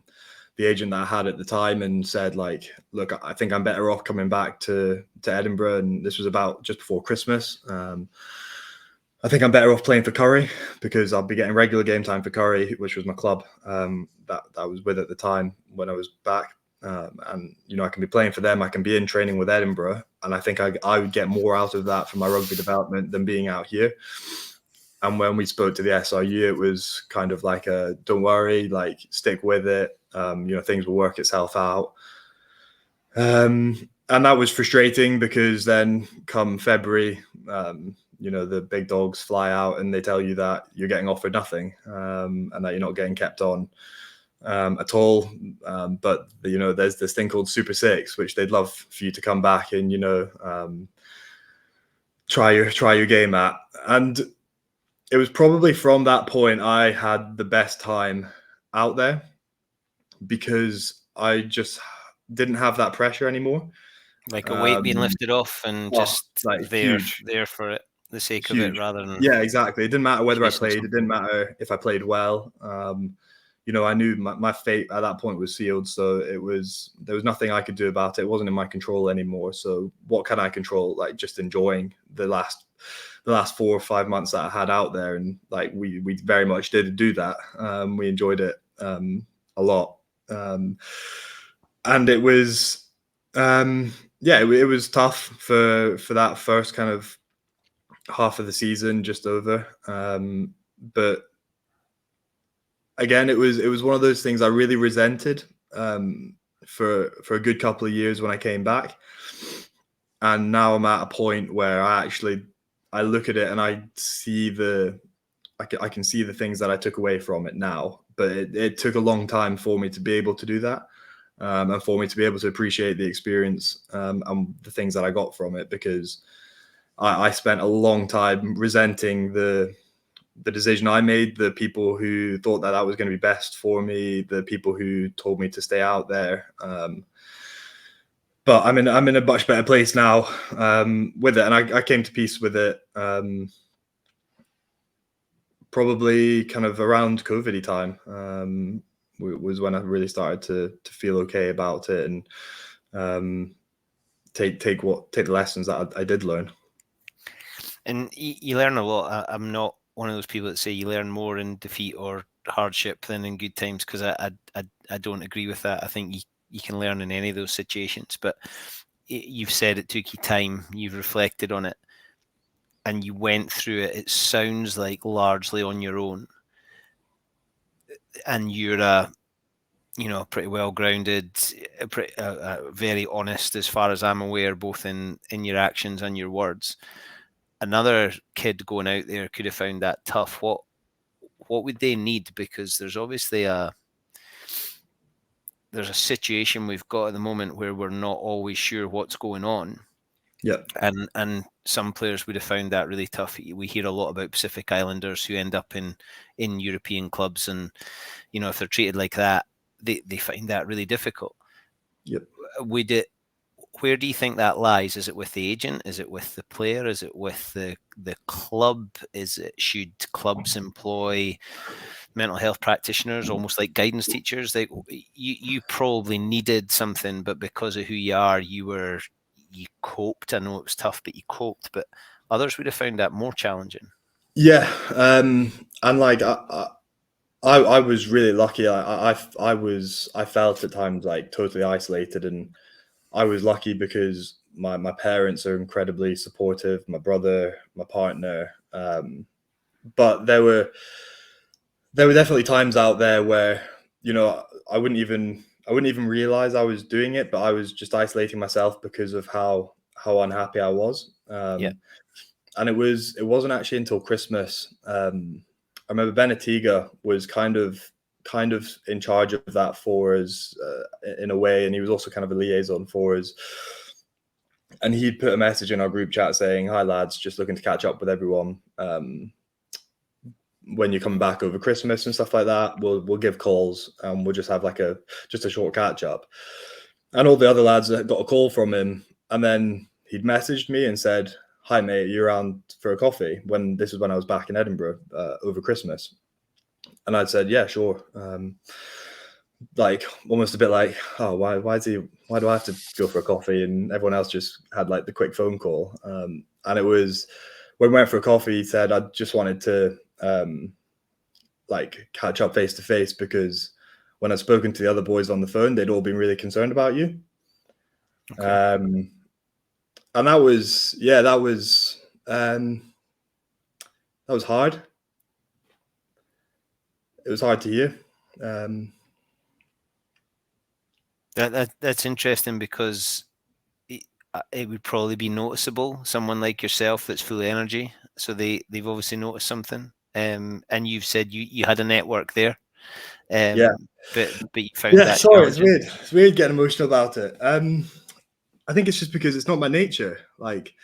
the agent that I had at the time and said, like, look, I think I'm better off coming back to Edinburgh. And this was about just before Christmas. I think I'm better off playing for Curry because I'll be getting regular game time for Curry, which was my club that I was with at the time when I was back. And, you know, I can be playing for them. I can be in training with Edinburgh. And I think I would get more out of that for my rugby development than being out here. And when we spoke to the SRU, it was kind of like don't worry, like stick with it. You know, things will work itself out. And that was frustrating because then come February, you know, the big dogs fly out and they tell you that you're getting offered nothing, and that you're not getting kept on at all. But, you know, there's this thing called Super Six, which they'd love for you to come back and, you know, try your game at. And it was probably from that point I had the best time out there because I just didn't have that pressure anymore. Like a weight being lifted off and just like there for it, the sake of it, rather than... Yeah, exactly. It didn't matter whether I played. It didn't matter if I played well. You know, I knew my fate at that point was sealed. So there was nothing I could do about it. It wasn't in my control anymore. So what can I control? Like just enjoying the last 4 or 5 months that I had out there. And like, we very much did do that. We enjoyed it a lot. And it was, yeah, it was tough for that first kind of half of the season, just over. But again, it was one of those things I really resented for a good couple of years when I came back. And now I'm at a point where I look at it and I see I can see the things that I took away from it now. But it took a long time for me to be able to do that. And for me to be able to appreciate the experience and the things that I got from it, because I spent a long time resenting the decision I made, the people who thought that was going to be best for me, the people who told me to stay out there. But I'm in a much better place now with it, and I came to peace with it probably kind of around COVID time. Was when I really started to feel okay about it and take the lessons that I did learn. And you learn a lot. I'm not one of those people that say you learn more in defeat or hardship than in good times, because I don't agree with that. I think you can learn in any of those situations. But you've said it took you time. You've reflected on it, and you went through it. It sounds like largely on your own. And you're pretty well grounded, very honest as far as I'm aware, both in your actions and your words. Another kid going out there could have found that tough. What would they need? Because there's obviously there's a situation we've got at the moment where we're not always sure what's going on. Yeah. And some players would have found that really tough. We hear a lot about Pacific Islanders who end up in European clubs, and you know, if they're treated like that, they find that really difficult. Yep. where do you think that lies? Is it with the agent? Is it with the player? Is it with the club? Should clubs employ mental health practitioners, almost like guidance teachers? You probably needed something, but because of who you are, you coped. I know it was tough, but you coped. But others would have found that more challenging. Yeah, and like I was really lucky. I felt at times like totally isolated, and I was lucky because my parents are incredibly supportive. My brother, my partner, but there were definitely times out there where I wouldn't even realize I was doing it, but I was just isolating myself because of how unhappy I was. Yeah. And it wasn't actually until Christmas. I remember Benetiga was kind of in charge of that for us in a way, and he was also kind of a liaison for us. And he'd put a message in our group chat saying, "Hi lads, just looking to catch up with everyone. When you're coming back over Christmas and stuff like that, we'll give calls and we'll just have like a short catch up." And all the other lads got a call from him, and then he'd messaged me and said, "Hi mate, you around for a coffee?" This is when I was back in Edinburgh over Christmas, and I'd said, "Yeah, sure." Like almost a bit like, "Oh, why do I have to go for a coffee?" And everyone else just had like the quick phone call. And it was when we went for a coffee, he said, "I just wanted to like catch up face to face because when I'd spoken to the other boys on the phone, they'd all been really concerned about you." Okay. And that was hard. It was hard to hear. That's interesting because it would probably be noticeable. Someone like yourself that's full of energy, so they've obviously noticed something. And you've said you had a network there. Yeah, but you found that sorry, challenging. It's weird getting emotional about it. I think it's just because it's not my nature. Like,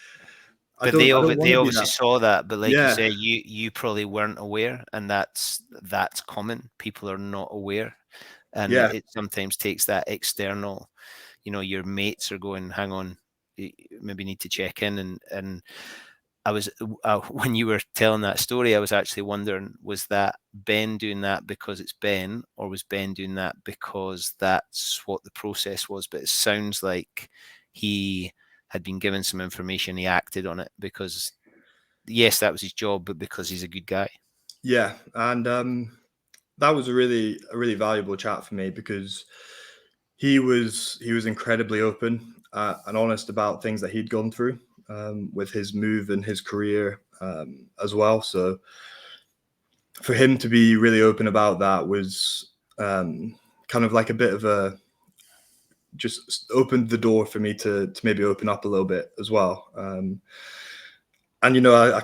But they obviously saw that. But like you say, you probably weren't aware, and that's common. People are not aware, and it sometimes takes that external. Your mates are going, "Hang on, you maybe need to check in." And I was when you were telling that story, I was actually wondering, was that Ben doing that because it's Ben, or was Ben doing that because that's what the process was? But it sounds like he had been given some information, he acted on it because, yes, that was his job, but because he's a good guy. Yeah, and that was a really valuable chat for me because he was incredibly open and honest about things that he'd gone through with his move and his career as well. So for him to be really open about that was kind of like a bit of a just opened the door for me to maybe open up a little bit as well. And I'm not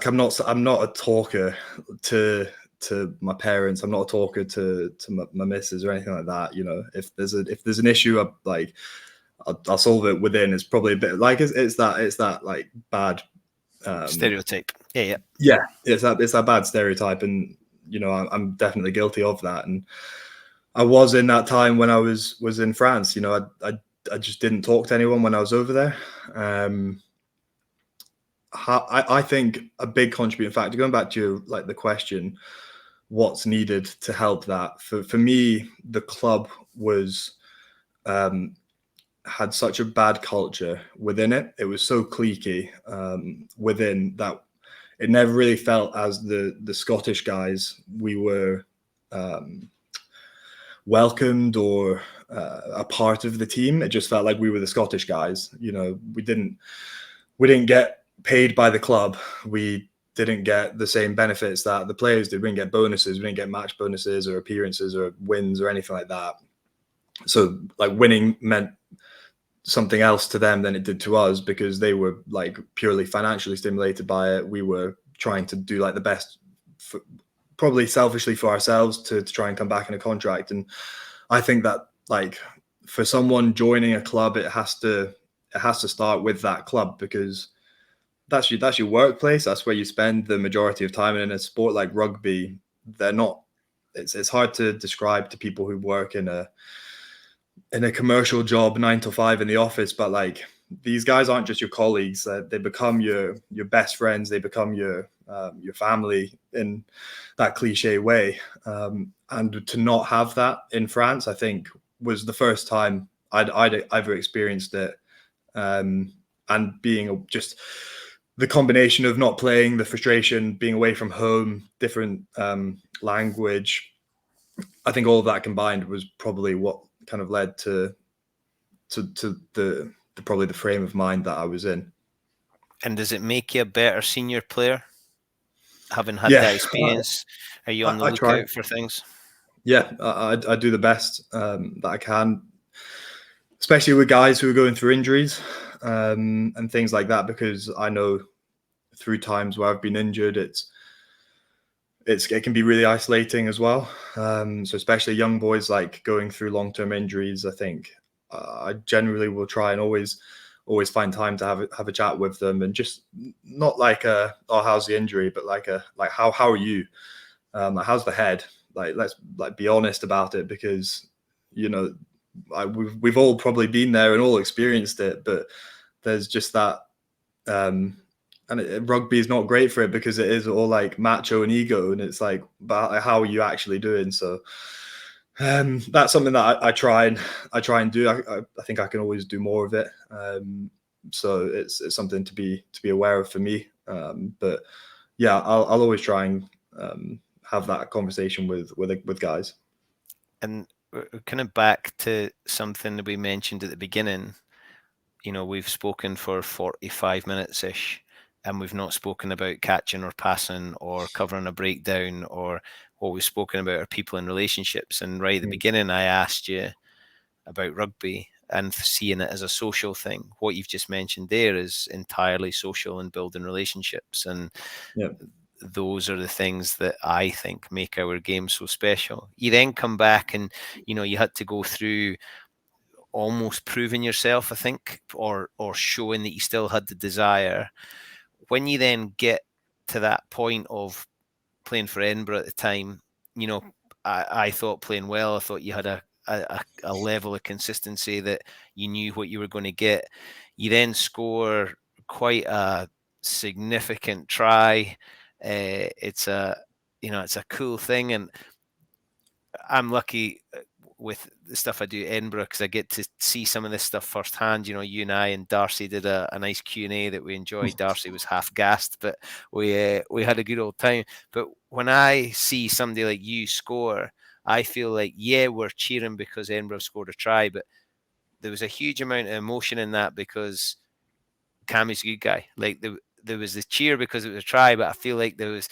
a talker to my parents. I'm not a talker to my missus or anything like that. If there's an issue, I'll solve it within. It's probably a bit like it's that like bad stereotype. Yeah. It's that bad stereotype, and I'm definitely guilty of that. And I was in that time when I was in France. I just didn't talk to anyone when I was over there. I think a big contributing factor, going back to the question, what's needed to help that, for me, the club was had such a bad culture within it. It was so cliquey within that it never really felt as the Scottish guys we were welcomed or a part of the team. It just felt like we were the Scottish guys. We didn't get paid by the club. We didn't get the same benefits that the players did. We didn't get bonuses. We didn't get match bonuses or appearances or wins or anything like that. So winning meant something else to them than it did to us because they were purely financially stimulated by it. We were trying to do the best, probably selfishly for ourselves, to try and come back in a contract. And I think that for someone joining a club, it has to start with that club, because that's your workplace. That's where you spend the majority of time. And in a sport like rugby, it's hard to describe to people who work in a commercial job 9 to 5 in the office, but these guys aren't just your colleagues. They become your best friends. They become your family in that cliche way. And to not have that in France, I think, was the first time I'd ever experienced it. And being just the combination of not playing, the frustration, being away from home, different language, I think all of that combined was probably what kind of led to the probably the frame of mind that I was in. And does it make you a better senior player, having had that experience? Are you on the lookout for things? Yeah, I do the best that I can, especially with guys who are going through injuries and things like that, because I know through times where I've been injured, it can be really isolating as well. So especially young boys like going through long-term injuries, I think I generally will try and always find time to have a chat with them, and just not like oh, how's the injury, but like how are you? Like, how's the head? Like, let's be honest about it, because we've all probably been there and all experienced it, but there's just that. And rugby is not great for it, because it is all like macho and ego, and it's like, but how are you actually doing? So that's something that I try and do. I think I can always do more of it. So it's something to be aware of for me. But yeah, I'll always try and have that conversation with guys. And kind of back to something that we mentioned at the beginning. We've spoken for 45 minutes ish, and we've not spoken about catching or passing or covering a breakdown, or what we've spoken about are people and relationships. And right at the beginning, I asked you about rugby and seeing it as a social thing. What you've just mentioned there is entirely social and building relationships. And those are the things that I think make our game so special. You then come back and, you had to go through almost proving yourself, I think, or showing that you still had the desire. When you then get to that point of playing for Edinburgh at the time, I thought playing well. I thought you had a level of consistency that you knew what you were going to get. You then score quite a significant try. It's a cool thing, and I'm lucky with the stuff I do at Edinburgh, because I get to see some of this stuff firsthand. You and I and Darcy did a nice Q&A that we enjoyed. Darcy was half gassed, but we had a good old time. But when I see somebody like you score, I feel like, we're cheering because Edinburgh scored a try, but there was a huge amount of emotion in that, because Cammy's a good guy. Like, there was the cheer because it was a try, but I feel like there was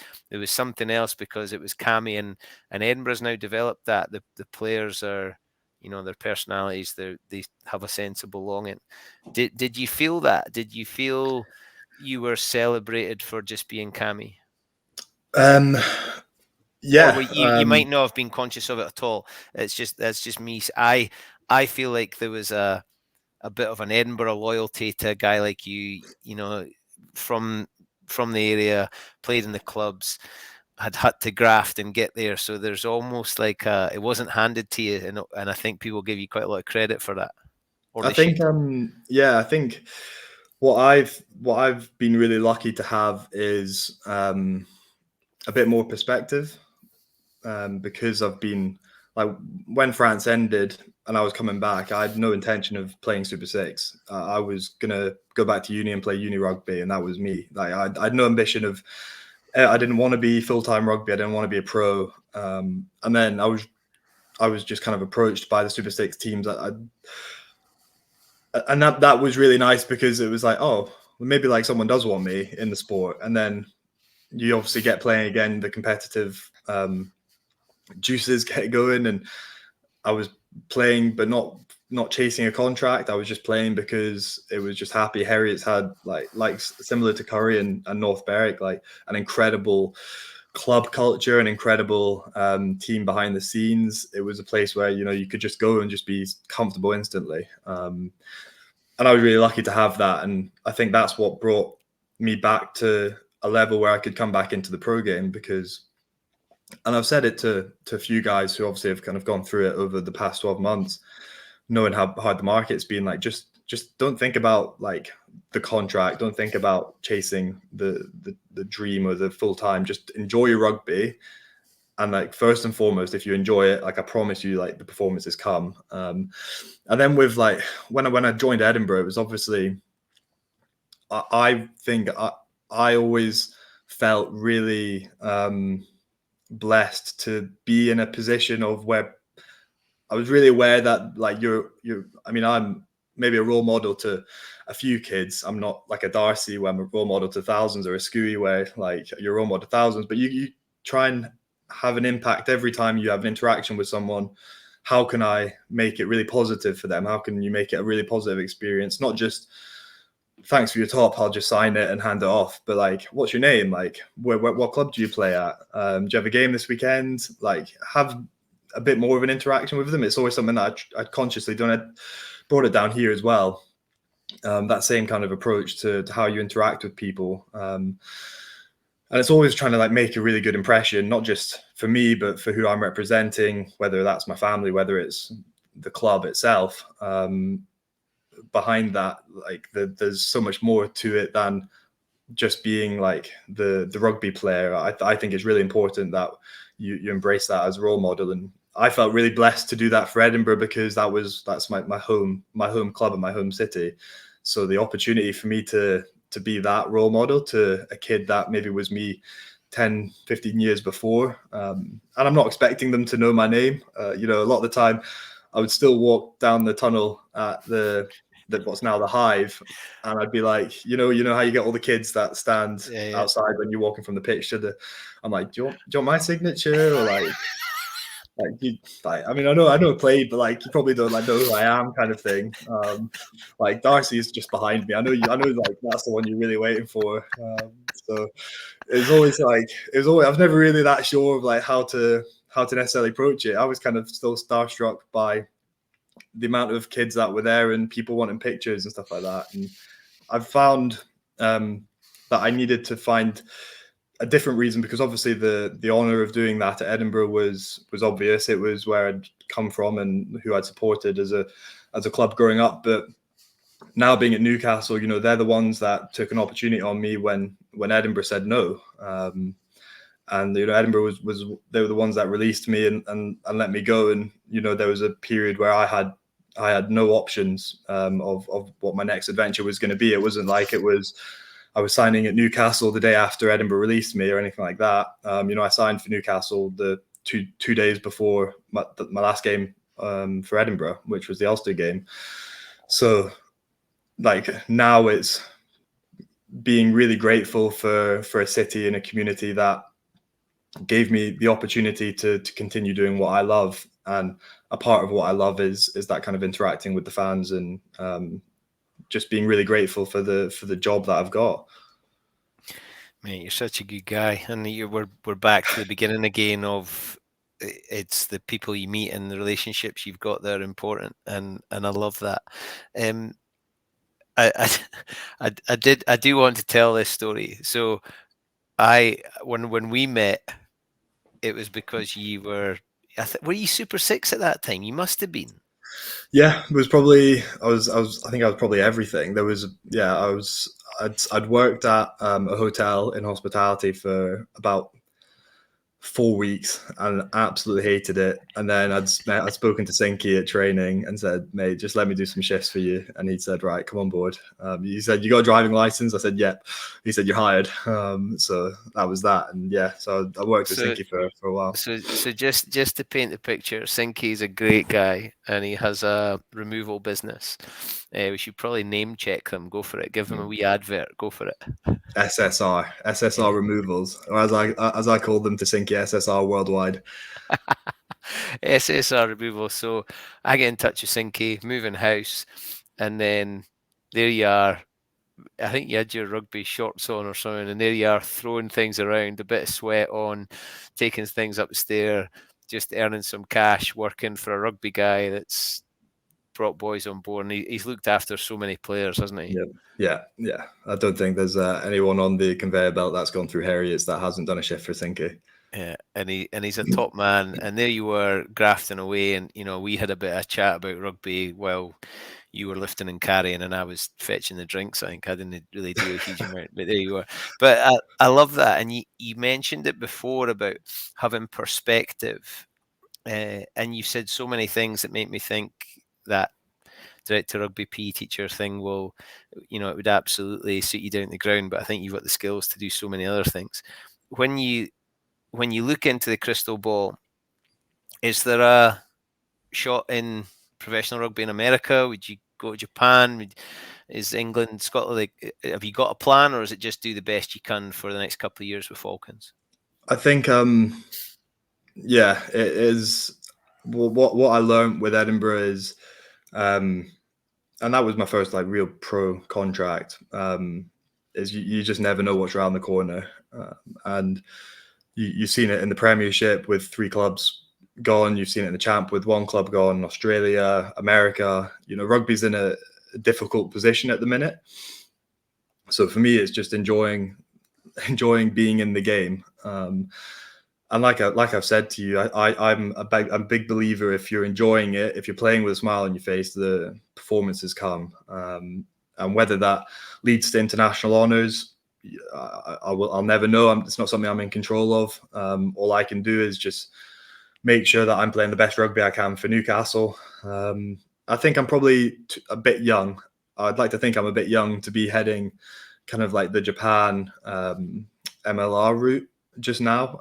something else because it was Cammy, and Edinburgh's now developed that. The players are, their personalities, they have a sense of belonging. Did you feel that? Did you feel you were celebrated for just being Cammy? Yeah. Or you might not have been conscious of it at all. That's just me. I feel like there was a bit of an Edinburgh loyalty to a guy like you, from the area, played in the clubs, had to graft and get there. So there's almost like it wasn't handed to you, and I think people give you quite a lot of credit for that. Or I think, I think what I've been really lucky to have is a bit more perspective, because I've been, like, when France ended and I was coming back, I had no intention of playing Super 6. I was going to go back to uni and play uni rugby, and that was me. Like, I had no ambition of, I didn't want to be full-time rugby. I didn't want to be a pro. And then I was just kind of approached by the Super 6 teams. And that was really nice, because it was like, oh, maybe like someone does want me in the sport. And then you obviously get playing again, the competitive juices get going, and I was playing, but not chasing a contract. I was just playing because it was just happy. Heriots had like similar to Curry and North Berwick, like an incredible club culture, an incredible team behind the scenes. It was a place where you could just go and just be comfortable instantly. And I was really lucky to have that, and I think that's what brought me back to a level where I could come back into the pro game, because. And I've said it to a few guys who obviously have kind of gone through it over the past 12 months, knowing how hard the market's been. Like, just just don't think about like the contract. Don't think about chasing the dream or the full time. Just enjoy your rugby. And like first and foremost, if you enjoy it, like I promise you, like the performances come. And then with like when I joined Edinburgh, it was obviously I think I always felt really blessed to be in a position of where I was really aware that like you're I mean, I'm maybe a role model to a few kids. I'm not like a Darcy where I'm a role model to thousands, or a Scooey where like you're a role model to thousands, but you try and have an impact every time you have an interaction with someone. How can I make it really positive for them? How can you make it a really positive experience? Not just thanks for your top, I'll just sign it and hand it off. But like, what's your name? Like, what club do you play at? Do you have a game this weekend? Like, have a bit more of an interaction with them. It's always something that I consciously done. I brought it down here as well. That same kind of approach to how you interact with people. And it's always trying to like make a really good impression, not just for me, but for who I'm representing, whether that's my family, whether it's the club itself. Behind that, like there's so much more to it than just being like the rugby player. I think it's really important that you embrace that as a role model. And I felt really blessed to do that for Edinburgh, because that's my home club and my home city. So the opportunity for me to be that role model to a kid that maybe was me 10, 15 years before. And I'm not expecting them to know my name. A lot of the time I would still walk down the tunnel at the what's now the Hive, and I'd be like, you know how you get all the kids that stand outside when you're walking from the pitch to I'm like, do you want my signature? Or like I mean, I know I played, but like you probably don't like know who I am, kind of thing. Like Darcy is just behind me. I know like that's the one you're really waiting for. So it was I was never really that sure of like how to necessarily approach it. I was kind of still starstruck by the amount of kids that were there and people wanting pictures and stuff like that. And I've found that I needed to find a different reason, because obviously the honor of doing that at Edinburgh was obvious. It was where I'd come from and who I'd supported as a club growing up. But now being at Newcastle, they're the ones that took an opportunity on me when Edinburgh said no. And Edinburgh was they were the ones that released me and let me go. And there was a period where I had no options of what my next adventure was going to be. It wasn't like I was signing at Newcastle the day after Edinburgh released me or anything like that. I signed for Newcastle the two days before my last game for Edinburgh, which was the Ulster game. So like now it's being really grateful for a city and a community that gave me the opportunity to continue doing what I love. And a part of what I love is that kind of interacting with the fans and just being really grateful for the job that I've got. Mate, you're such a good guy, and we're back to the beginning again of it's the people you meet and the relationships you've got that are important, and I love that. I do want to tell this story. So when we met, it was because you were you Super Six at that time? You must have been. Yeah, it was probably I think I was probably everything. There was I'd worked at a hotel in hospitality for about 4 weeks and absolutely hated it. And then I'd spoken to Sinky at training and said, mate, just let me do some shifts for you. And he said, right, come on board. He said, you got a driving license? I said, yep. He said, you're hired. So that was that. And yeah, so I worked with Sinky for a while. So just to paint the picture, Sinky's a great guy and he has a removal business. We should probably name check them. Go for it. Give them a wee advert. Go for it. SSR removals, or as I called them to Sinky, SSR worldwide. SSR removal. So I get in touch with Sinky, moving house, and then there you are. I think you had your rugby shorts on or something, and there you are throwing things around, a bit of sweat on, taking things up the stair, just earning some cash, working for a rugby guy that's brought boys on board. And he's looked after so many players, hasn't he? Yeah. I don't think there's anyone on the conveyor belt that's gone through Harriet's that hasn't done a shift for Sinky. Yeah, and he's a top man. And there you were grafting away, and we had a bit of chat about rugby while you were lifting and carrying, and I was fetching the drinks. I think I didn't really do a huge amount, but there you were. But I love that, and you mentioned it before about having perspective, and you said so many things that make me think that director rugby PE teacher thing will, it would absolutely suit you down the ground. But I think you've got the skills to do so many other things. When you look into the crystal ball, is there a shot in professional rugby in America? Would you go to Japan? Is England, Scotland, like, have you got a plan, or is it just do the best you can for the next couple of years with Falcons? I think, yeah, it is. Well, what I learned with Edinburgh is, and that was my first like real pro contract. Is you just never know what's around the corner, and you've seen it in the Premiership with 3 clubs gone. You've seen it in the Champ with 1 club gone. Australia, America. Rugby's in a difficult position at the minute. So for me, it's just enjoying being in the game. And like I've said to you, I'm a big believer. If you're enjoying it, if you're playing with a smile on your face, the performances come. And whether that leads to international honours, I'll never know. It's not something I'm in control of. All I can do is just make sure that I'm playing the best rugby I can for Newcastle. I think I'm probably a bit young. I'd like to think I'm a bit young to be heading kind of like the Japan MLR route just now.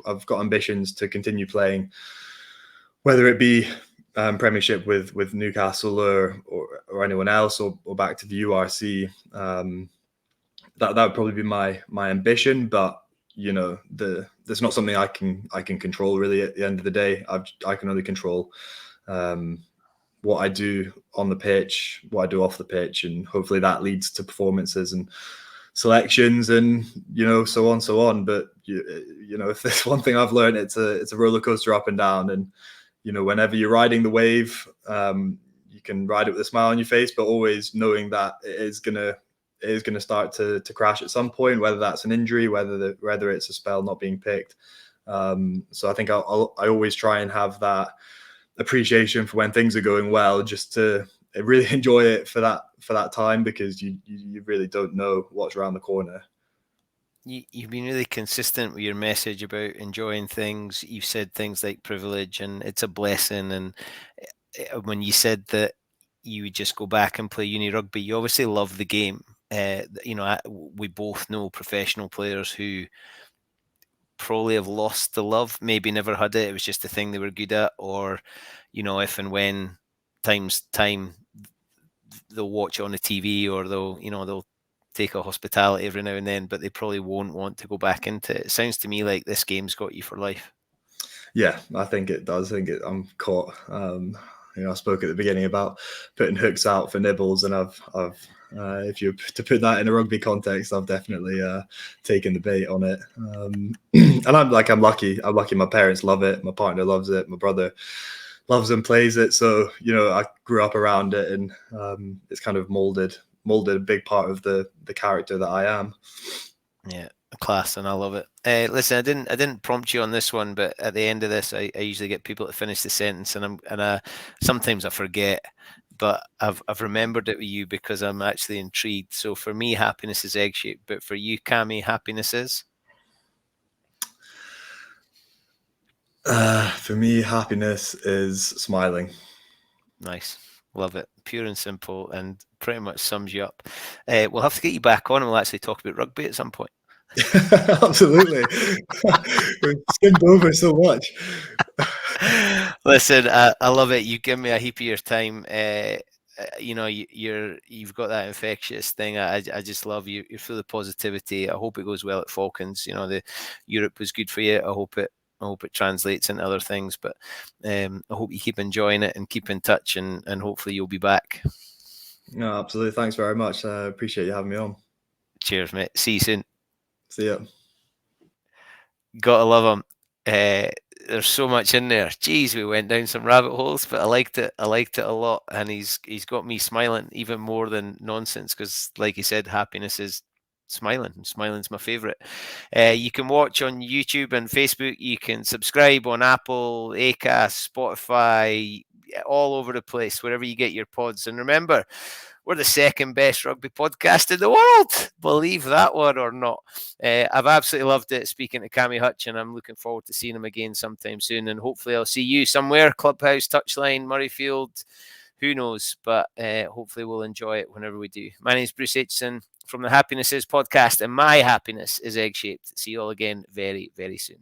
I've got ambitions to continue playing, whether it be Premiership with Newcastle or anyone else, or back to the URC. That would probably be my ambition, but there's not something I can control really. At the end of the day, I can only control what I do on the pitch, what I do off the pitch, and hopefully that leads to performances and selections and so on. But if there's one thing I've learned, it's a roller coaster up and down, and whenever you're riding the wave, you can ride it with a smile on your face, but always knowing that it is gonna start to crash at some point, whether that's an injury, whether it's a spell not being picked. So I think I always try and have that appreciation for when things are going well, just to really enjoy it for that time, because you really don't know what's around the corner. You've been really consistent with your message about enjoying things. You've said things like privilege and it's a blessing. And when you said that you would just go back and play uni rugby, you obviously love the game. We both know professional players who probably have lost the love, maybe never had it. It was just a thing they were good at, or, if and when time, they'll watch it on the TV, or they'll take a hospitality every now and then, but they probably won't want to go back into it. It sounds to me like this game's got you for life. Yeah, I think it does. I'm caught. I spoke at the beginning about putting hooks out for nibbles, and I've if you to put that in a rugby context, I've definitely taken the bait on it. And I'm lucky. I'm lucky. My parents love it. My partner loves it. My brother loves and plays it. So I grew up around it, and it's kind of molded a big part of the character that I am. Yeah, class, and I love it. Listen, I didn't prompt you on this one, but at the end of this, I usually get people to finish the sentence, and sometimes I forget, but I've remembered it with you because I'm actually intrigued. So for me, happiness is egg shaped, but for you, Cammy, happiness is? For me, happiness is smiling. Nice. Love it. Pure and simple, and pretty much sums you up. We'll have to get you back on, and we'll actually talk about rugby at some point. Absolutely. We've skimmed over so much. Listen, I love it. You give me a heap of your time. You've got that infectious thing. I just love you. You're full of positivity. I hope it goes well at Falcons. The Europe was good for you. I hope it translates into other things. But I hope you keep enjoying it and keep in touch, and hopefully you'll be back. No, absolutely. Thanks very much. I appreciate you having me on. Cheers, mate. See you soon. See ya. Gotta love them. There's so much in there. Jeez, we went down some rabbit holes, but I liked it. I liked it a lot, and he's got me smiling even more than nonsense, because, like he said, happiness is smiling. Smiling's my favorite. You can watch on YouTube and Facebook. You can subscribe on Apple, Acast, Spotify, all over the place, wherever you get your pods. And remember, we're the second best rugby podcast in the world. Believe that one or not. I've absolutely loved it speaking to Cammy Hutchinson. I'm looking forward to seeing him again sometime soon. And hopefully I'll see you somewhere, Clubhouse, Touchline, Murrayfield. Who knows? But hopefully we'll enjoy it whenever we do. My name is Bruce Hutchinson from the Happiness Is podcast. And my happiness is egg-shaped. See you all again very, very soon.